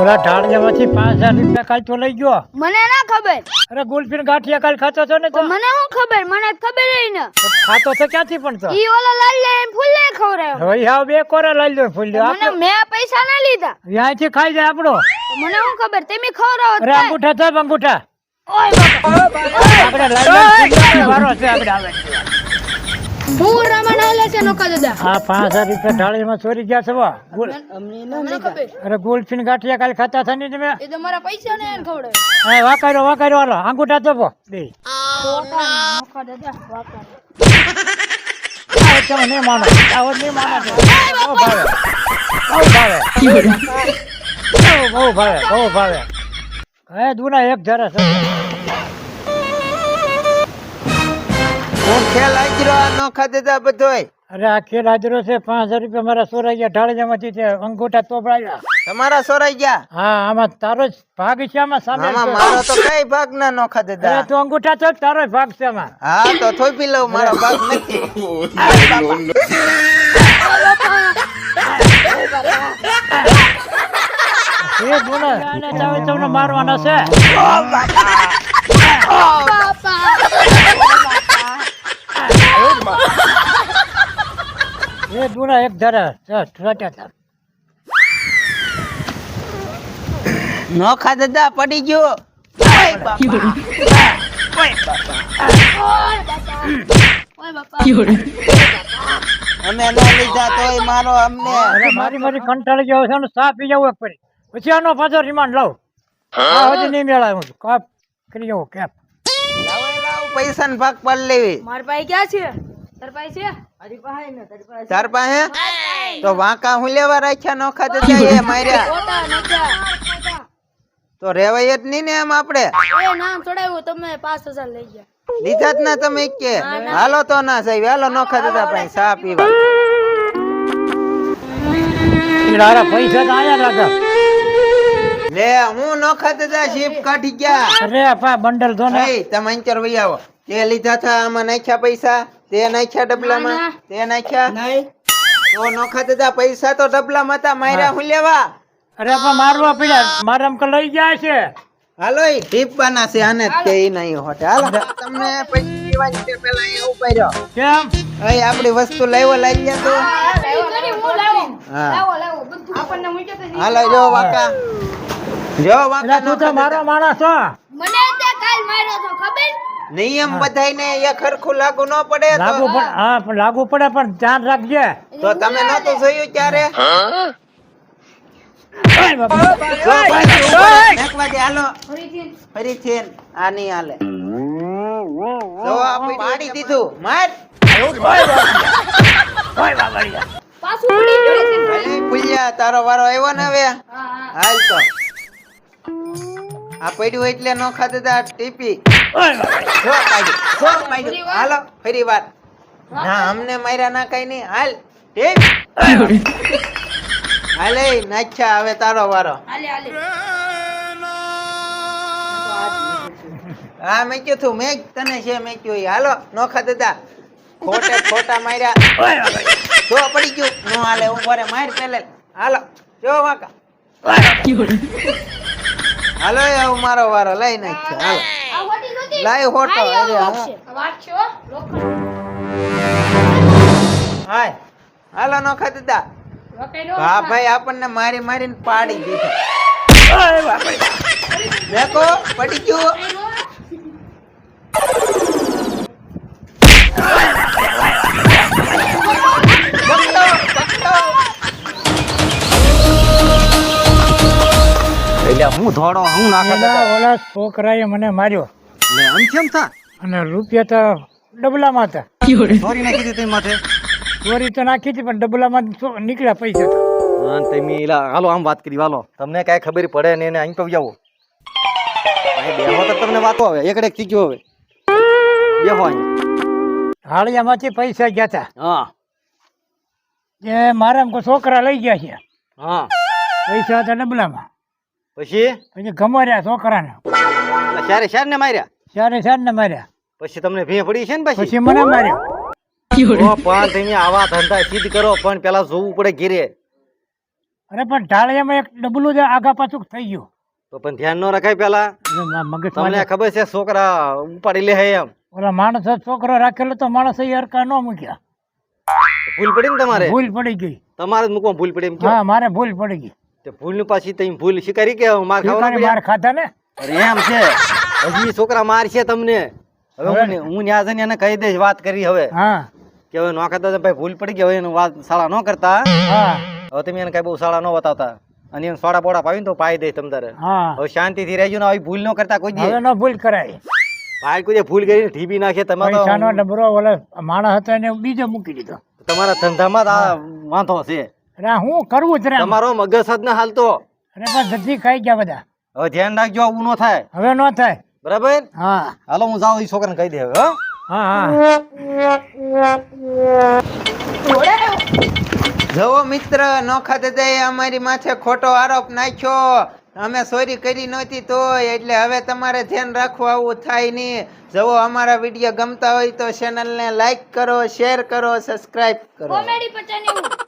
ઓલા ઢાળિયામાંથી 5000 રૂપિયા કાલ તો લઈ ગયો. મને ના ખબર. અરે ગુલફીન ગાંઠિયા કાલ ખાતો છો ને તો મને શું ખબર? મને ખબર ય ન. ખાતો તો ક્યાંથી પણ તો ઈ ઓલા લાલ લે ફૂલ લે ખવરાયો. હવે હાવ બે કોરા લઈ લો ફૂલ લ્યો. મને મેં પૈસા ના લીધા. અહીંયાથી ખાઈ જાય આપણો. મને શું ખબર? તમે ખવરાવો. અરે અંગૂઠા ચાપ અંગૂઠા. ઓય બાપા. આપણે લઈ વારો છે આપણે આવે. હું રમણ આલે છે નોકા દાદા. આ 5000 રૂપિયા ઢાળીમાં ચોરી ગયા છે વા. મને ખબર. અરે ગુલફીન ગાંઠિયા કાલ ખાતા હતા ને તમે. એ તો મારા પૈસા ને ખવડાવે. હા વાકારો હાલો અંગૂઠા ચોપો બે. નોકા દાદા વાકા. તમે નહીં માનો આવો નહીં માનો બહુ ભાવે હે દુના એક જરા છે. હું ખેલ આજરો આ નોખા દેતા બધોય. અરે આ ખેલ હાજરો છે 5000 રૂપિયા મારા સોરાઈ ઢાળિયામાંથી છે અંગૂઠા તોપડાયા. તમારા સોરાઈ ગયા? હા આમાં તારો જ ભાગ છે આમાં સામે. આમાં મારો તો કઈ ભાગ ના નોખા દેતા. અરે તું અંગૂઠા તો તારો જ ભાગ છે આમાં. હા તો થોપી લઉં, મારો ભાગ નથી. એ દુના તમને મારવાના છે. એ દુના એક જરા નોખા દેતા પડી ગયો. ઓય બાપા. અમે ના લીધા તોય મારો અમને. અરે મારી કંટાળી ગયો છે ચા પી જવું એક પડી પછી આનો પાછો રિમાન્ડ લાવ. હજી નહીં મેળાય હું કાપ કરી જવું કેપ. લાવ પૈસા ને ભાગ પાડી લેવી. માર પાસે ક્યાં છે? તાર પાસે છે? તારી પાસે ને તારી પાસે. તાર પાસે તો વાંકા હું લેવા રાખ્યા નોખા દેતા એ માર્યા ઓટા નકા. તો રેવાય જ નહીં ને એમ આપણે. એ નામ ચડાવ્યું તમે 5000 લઈ ગયા. લીધા જ ના તમે કે હાલો તો ના સાહેબ હાલો નોખા દેતા પાસે ચા પીવા. તારા પૈસા તો આયા લાગે. લે હું નોખા દેતા શીપ કાઢી ગયા. અરે આપા બંડલ ધો ને. નહીં તમે અંચર વઈ આવો. તે લીધા થા આમાં નાખ્યા પૈસા, તે નાખ્યા ડબલામાં, તે નાખ્યા નહીં તો નોખા દેતા પૈસા તો ડબલામાં હતા, માર્યા હું લેવા. અરે આપા મારવા પડ્યા મારા અમક લઈ ગયા છે. હાલો ઈ ટીપવાના છે આને જ તે ઈ નહીં હોટે. હાલો તમને પૈસા પીવાની તે પેલા અહીંયા ઉભા રહ્યો. કેમ અહીં આપણી વસ્તુ લાવ્યો લઈ ગયા તો. હા લાવો બધું આપણને મૂક્યો તો. હાલો જો વાકા, જો વાકા. અરે તું તો મારો માણસ છો. મને તે કાલ માર્યો તો ખબર? નિયમ બધાયને એ ખરખું લાગુ ન પડે લાગુ તો. પડે હા પણ લાગુ પડે પણ ધ્યાન રાખજે. તો તમે નતું જોયું ક્યારે? ઓય બાપા. જો ભાઈ, નાખવા દે. હાલો ફરીથી આ નહીં હાલે. જો આપણે પાડી દીધું. માર પાછું પડી ગયું. ભલે ભૂલ્યા, તારો વારો આવ્યો ને હવે. હાલ તો આ પડ્યું એટલે નોખા દેતા ટીપી. જો પાડ્યું. હાલો ફરી વાર. ના અમને માર્યા ના કઈ નહીં. હાલ ટીપ. હાલે નાખ્યા, હવે તારો વારો. હાલે હાલે. હા મેં કીધું મેં તને છે મેં કીધું. હાલો નોખા દેતા ખોટા માર્યા. જો પડી ગયું નો હાલે. ઉભો રે માર પેલે. હાલો જો વાકા. હાલો હવે મારો વારો લઈ નાખ્યો. હાલો આ હોટી નહોતી. લાય હોટો. અરે હા. વાંચો લોખંડ. હાય હાલો નોખા દેતા. વકેલો. હા ભાઈ આપણને મારી મારીને પાડી દીધા. દેખો પડી ગયું. હું ધોડો હું ઓલા છોકરાએ મને માર્યો આમ કેમ થા અને રૂપિયા તો ડબલામાં હતા. ચોરી નાખી દીધી માથે. ચોરી તો નાખી હતી પણ ડબલામાં નીકળ્યા પૈસા. હા તમે હાલો આમ વાત કરી. હાલો તમને કાંઈ ખબર પડે ને એને અહીં તો જાવો. બેહો તો તમને વાતો આવે એકડે થઈ ગયો. હવે બેહો અહીં. હાળિયામાંથી પૈસા ગયા હતા હા જે મારા કોઈ છોકરા લઈ ગયા છે. હા પૈસા હતા ડબલામાં. પછી પછી ગમાર્યા છોકરાને. શારે ને માર્યા. ચારે ને માર્યા. પછી તમને ભે પડી છે ને પછી મને માર્યો. પણ તમે આવા ધંધા સિદ્ધ કરો પણ પેલા જોવું પડે ઘીરે. અરે પણ ઢાળિયામાં એક ડબલું જ આગા પાછું થઈ ગયું તો પણ ધ્યાન ન રખાય પેલા એટલે મગજ તમને ખબર છે છોકરા ઉપાડી લે હે એમ ઓલા માણસ જ છોકરો રાખેલો તો માણસ હરકા ન મૂક્યા ભૂલ પડી ને તમારે ભૂલ પડી ગઈ તમારે જ મૂકવા ભૂલ પડી એમ હા મારે ભૂલ પડી ગઈ તે ભૂલ નું પાછી તમે ભૂલ સ્વીકારી કે માર ખાવાનું માર ખાધા ને અરે એમ છે હજી છોકરા મારશે તમને હવે હું ન્યા જઈને એને કહી દઈશ વાત કરી હવે હા કે હવે નોખા તો ભાઈ ભૂલ પડી ગઈ હવે એનું વાત શાળા ન કરતા હા હવે તમે એને કઈ બહુ શાળા ન બતાવતા અને એને સોડા બોડા પાવી ને તો પાઈ દઈશ તમ તારે હા હવે શાંતિથી રહેજો ને આવી ભૂલ ન કરતા કોઈ દી હવે ન ભૂલ કરાય ભાઈ કોઈ દી ભૂલ કરીને ઢીબી નાખે તમારે તો પૈસાનો ડબરો ઓલા માણસ હતો એને બીજો મૂકી દીધો તમારા ધંધામાં જ આ વાંધો છે અરે આ હું કરવું જ રે આમાં? તમારો મગજ જ ના હાલતો અરે પણ જલ્દી ખાઈ ગયા બધા હવે ધ્યાન રાખજો આવું ન થાય હવે ન થાય બરાબર હા હાલો હું જાઉં એ છોકરાને કહી દે હવે હો હા હા જવો મિત્ર નોખા દાદાએ અમારી માથે ખોટો આરોપ નાખ્યો અમે ચોરી કરી નહોતી તોય એટલે હવે તમારે ધ્યાન રાખવું આવું થાય નહીં જવો અમારા વિડીયો ગમતા હોય તો ચેનલને લાઈક કરો શેર કરો સબસ્ક્રાઇબ કરો કોમેડી 95